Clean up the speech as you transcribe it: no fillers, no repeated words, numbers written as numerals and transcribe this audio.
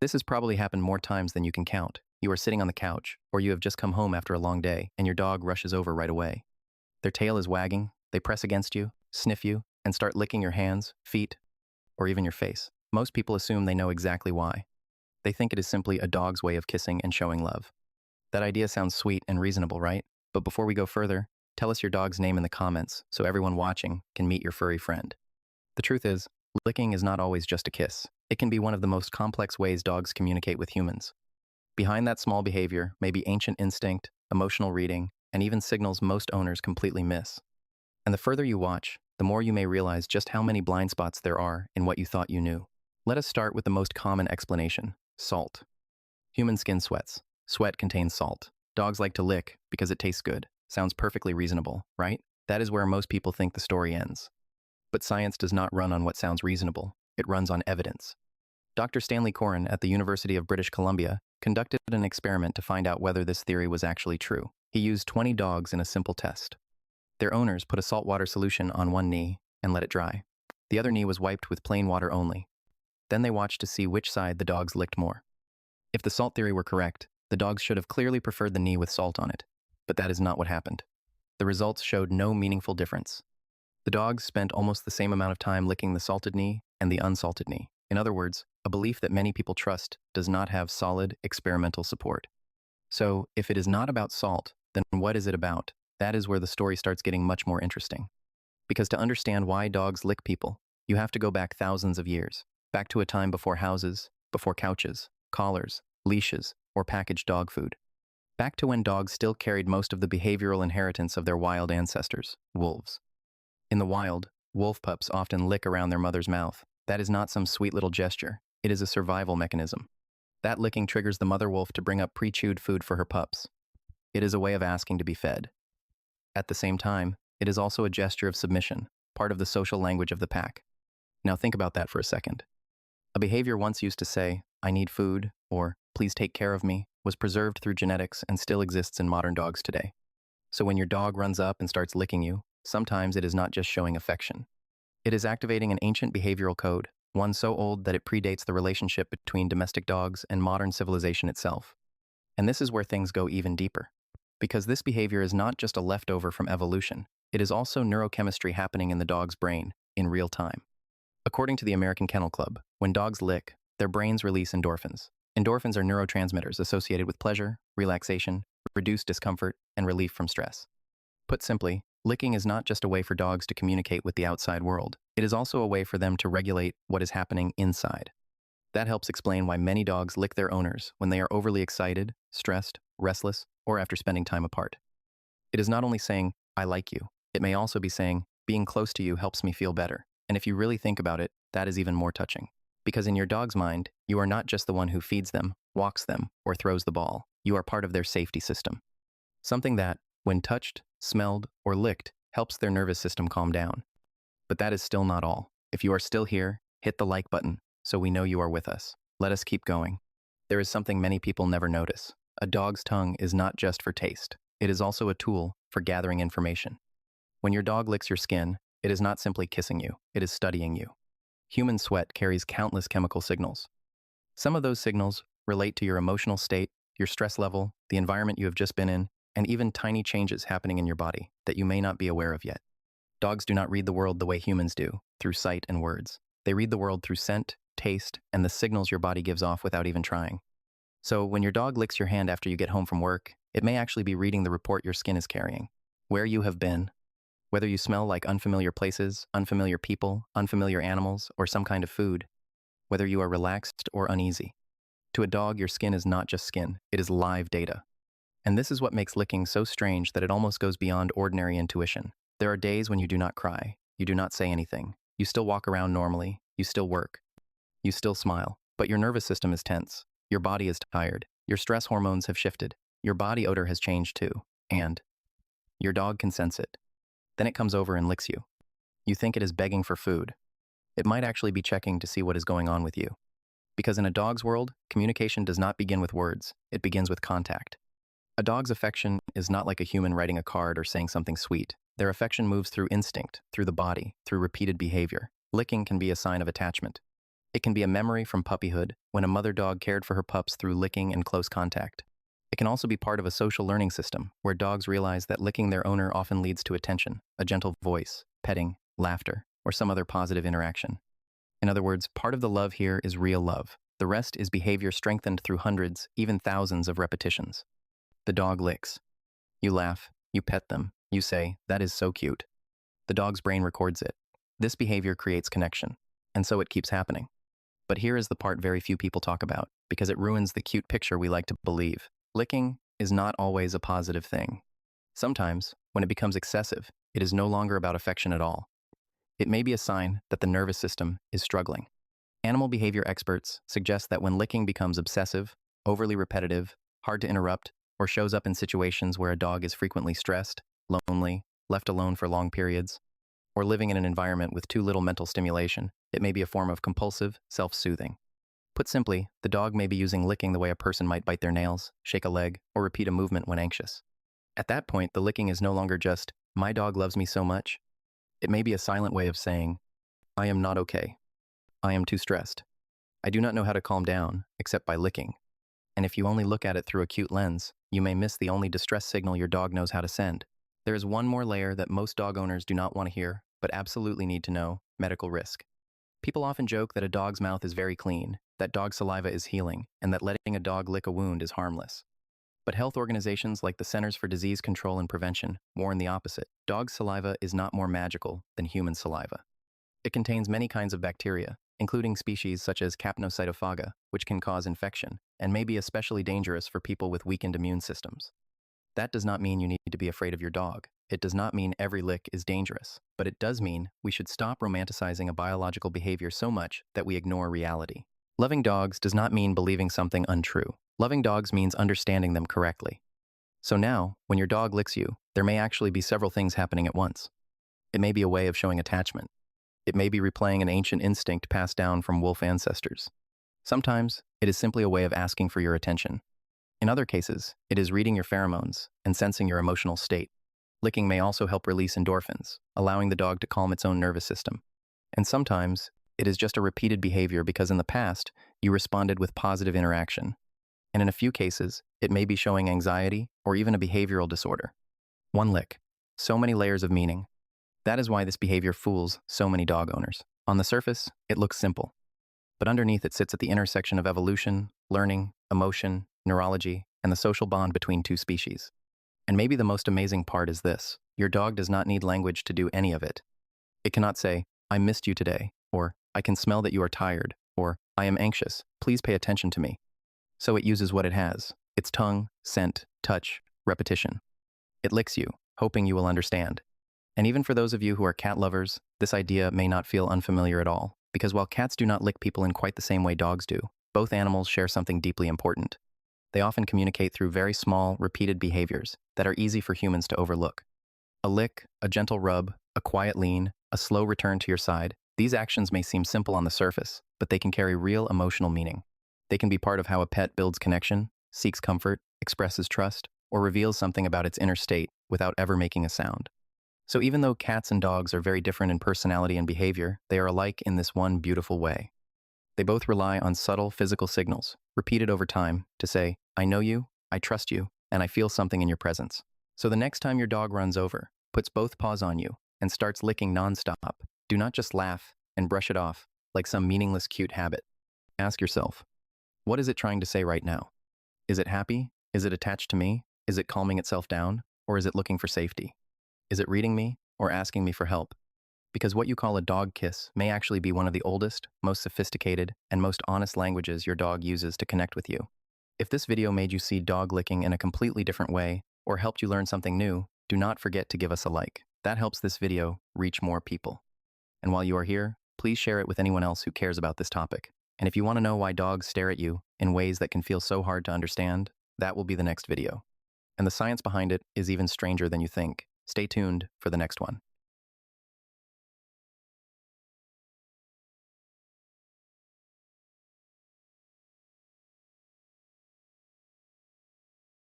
This has probably happened more times than you can count. You are sitting on the couch, or you have just come home after a long day, and your dog rushes over right away. Their tail is wagging, they press against you, sniff you, and start licking your hands, feet, or even your face. Most people assume they know exactly why. They think it is simply a dog's way of kissing and showing love. That idea sounds sweet and reasonable, right? But before we go further, tell us your dog's name in the comments so everyone watching can meet your furry friend. The truth is, licking is not always just a kiss. It can be one of the most complex ways dogs communicate with humans. Behind that small behavior may be ancient instinct, emotional reading, and even signals most owners completely miss. And the further you watch, the more you may realize just how many blind spots there are in what you thought you knew. Let us start with the most common explanation: salt. Human skin sweats. Sweat contains salt. Dogs like to lick because it tastes good. Sounds perfectly reasonable, right? That is where most people think the story ends. But science does not run on what sounds reasonable. It runs on evidence. Dr. Stanley Coren at the University of British Columbia conducted an experiment to find out whether this theory was actually true. He used 20 dogs in a simple test. Their owners put a saltwater solution on one knee and let it dry. The other knee was wiped with plain water only. Then they watched to see which side the dogs licked more. If the salt theory were correct, the dogs should have clearly preferred the knee with salt on it. But that is not what happened. The results showed no meaningful difference. The dogs spent almost the same amount of time licking the salted knee and the unsalted knee. In other words, a belief that many people trust does not have solid experimental support. So, if it is not about salt, then what is it about? That is where the story starts getting much more interesting. Because to understand why dogs lick people, you have to go back thousands of years, back to a time before houses, before couches, collars, leashes, or packaged dog food. Back to when dogs still carried most of the behavioral inheritance of their wild ancestors, wolves. In the wild, wolf pups often lick around their mother's mouth. That is not some sweet little gesture. It is a survival mechanism. That licking triggers the mother wolf to bring up pre-chewed food for her pups. It is a way of asking to be fed. At the same time, it is also a gesture of submission, part of the social language of the pack. Now think about that for a second. A behavior once used to say, "I need food," or "please take care of me," was preserved through genetics and still exists in modern dogs today. So when your dog runs up and starts licking you, sometimes it is not just showing affection. It is activating an ancient behavioral code, one so old that it predates the relationship between domestic dogs and modern civilization itself. And this is where things go even deeper. Because this behavior is not just a leftover from evolution, it is also neurochemistry happening in the dog's brain, in real time. According to the American Kennel Club, when dogs lick, their brains release endorphins. Endorphins are neurotransmitters associated with pleasure, relaxation, reduced discomfort, and relief from stress. Put simply, licking is not just a way for dogs to communicate with the outside world. It is also a way for them to regulate what is happening inside. That helps explain why many dogs lick their owners when they are overly excited, stressed, restless, or after spending time apart. It is not only saying, "I like you." It may also be saying, "Being close to you helps me feel better." And if you really think about it, that is even more touching. Because in your dog's mind, you are not just the one who feeds them, walks them, or throws the ball. You are part of their safety system. Something that, when touched, smelled, or licked, helps their nervous system calm down. But that is still not all. If you are still here, hit the like button so we know you are with us. Let us keep going. There is something many people never notice. A dog's tongue is not just for taste. It is also a tool for gathering information. When your dog licks your skin, it is not simply kissing you, it is studying you. Human sweat carries countless chemical signals. Some of those signals relate to your emotional state, your stress level, the environment you have just been in, and even tiny changes happening in your body that you may not be aware of yet. Dogs do not read the world the way humans do, through sight and words. They read the world through scent, taste, and the signals your body gives off without even trying. So when your dog licks your hand after you get home from work, it may actually be reading the report your skin is carrying, where you have been, whether you smell like unfamiliar places, unfamiliar people, unfamiliar animals, or some kind of food, whether you are relaxed or uneasy. To a dog, your skin is not just skin, it is live data. And this is what makes licking so strange that it almost goes beyond ordinary intuition. There are days when you do not cry, you do not say anything, you still walk around normally, you still work, you still smile, but your nervous system is tense, your body is tired, your stress hormones have shifted, your body odor has changed too, and your dog can sense it. Then it comes over and licks you. You think it is begging for food. It might actually be checking to see what is going on with you. Because in a dog's world, communication does not begin with words, it begins with contact. A dog's affection is not like a human writing a card or saying something sweet. Their affection moves through instinct, through the body, through repeated behavior. Licking can be a sign of attachment. It can be a memory from puppyhood when a mother dog cared for her pups through licking and close contact. It can also be part of a social learning system where dogs realize that licking their owner often leads to attention, a gentle voice, petting, laughter, or some other positive interaction. In other words, part of the love here is real love. The rest is behavior strengthened through hundreds, even thousands of repetitions. The dog licks. You laugh, you pet them, you say, "That is so cute." The dog's brain records it. This behavior creates connection, and so it keeps happening. But here is the part very few people talk about, because it ruins the cute picture we like to believe. Licking is not always a positive thing. Sometimes, when it becomes excessive, it is no longer about affection at all. It may be a sign that the nervous system is struggling. Animal behavior experts suggest that when licking becomes obsessive, overly repetitive, hard to interrupt, or shows up in situations where a dog is frequently stressed, lonely, left alone for long periods, or living in an environment with too little mental stimulation, it may be a form of compulsive self-soothing. Put simply, the dog may be using licking the way a person might bite their nails, shake a leg, or repeat a movement when anxious. At that point, the licking is no longer just, "My dog loves me so much." It may be a silent way of saying, "I am not okay. I am too stressed. I do not know how to calm down, except by licking." And if you only look at it through a cute lens, you may miss the only distress signal your dog knows how to send. There is one more layer that most dog owners do not want to hear, but absolutely need to know: medical risk. People often joke that a dog's mouth is very clean, that dog saliva is healing, and that letting a dog lick a wound is harmless. But health organizations like the Centers for Disease Control and Prevention warn the opposite. Dog saliva is not more magical than human saliva. It contains many kinds of bacteria, including species such as capnocytophaga, which can cause infection, and may be especially dangerous for people with weakened immune systems. That does not mean you need to be afraid of your dog. It does not mean every lick is dangerous, but it does mean we should stop romanticizing a biological behavior so much that we ignore reality. Loving dogs does not mean believing something untrue. Loving dogs means understanding them correctly. So now, when your dog licks you, there may actually be several things happening at once. It may be a way of showing attachment. It may be replaying an ancient instinct passed down from wolf ancestors. Sometimes, it is simply a way of asking for your attention. In other cases, it is reading your pheromones and sensing your emotional state. Licking may also help release endorphins, allowing the dog to calm its own nervous system. And sometimes, it is just a repeated behavior because in the past, you responded with positive interaction. And in a few cases, it may be showing anxiety or even a behavioral disorder. One lick. So many layers of meaning. That is why this behavior fools so many dog owners. On the surface, it looks simple. But underneath it sits at the intersection of evolution, learning, emotion, neurology, and the social bond between two species. And maybe the most amazing part is this: your dog does not need language to do any of it. It cannot say, "I missed you today," or "I can smell that you are tired," or "I am anxious, please pay attention to me." So it uses what it has: its tongue, scent, touch, repetition. It licks you, hoping you will understand. And even for those of you who are cat lovers, this idea may not feel unfamiliar at all, because while cats do not lick people in quite the same way dogs do, both animals share something deeply important. They often communicate through very small, repeated behaviors that are easy for humans to overlook. A lick, a gentle rub, a quiet lean, a slow return to your side. These actions may seem simple on the surface, but they can carry real emotional meaning. They can be part of how a pet builds connection, seeks comfort, expresses trust, or reveals something about its inner state without ever making a sound. So even though cats and dogs are very different in personality and behavior, they are alike in this one beautiful way. They both rely on subtle physical signals, repeated over time, to say, "I know you, I trust you, and I feel something in your presence." So the next time your dog runs over, puts both paws on you, and starts licking nonstop, do not just laugh and brush it off like some meaningless cute habit. Ask yourself, what is it trying to say right now? Is it happy? Is it attached to me? Is it calming itself down? Or is it looking for safety? Is it reading me or asking me for help? Because what you call a dog kiss may actually be one of the oldest, most sophisticated, and most honest languages your dog uses to connect with you. If this video made you see dog licking in a completely different way or helped you learn something new, do not forget to give us a like. That helps this video reach more people. And while you are here, please share it with anyone else who cares about this topic. And if you want to know why dogs stare at you in ways that can feel so hard to understand, that will be the next video. And the science behind it is even stranger than you think. Stay tuned for the next one.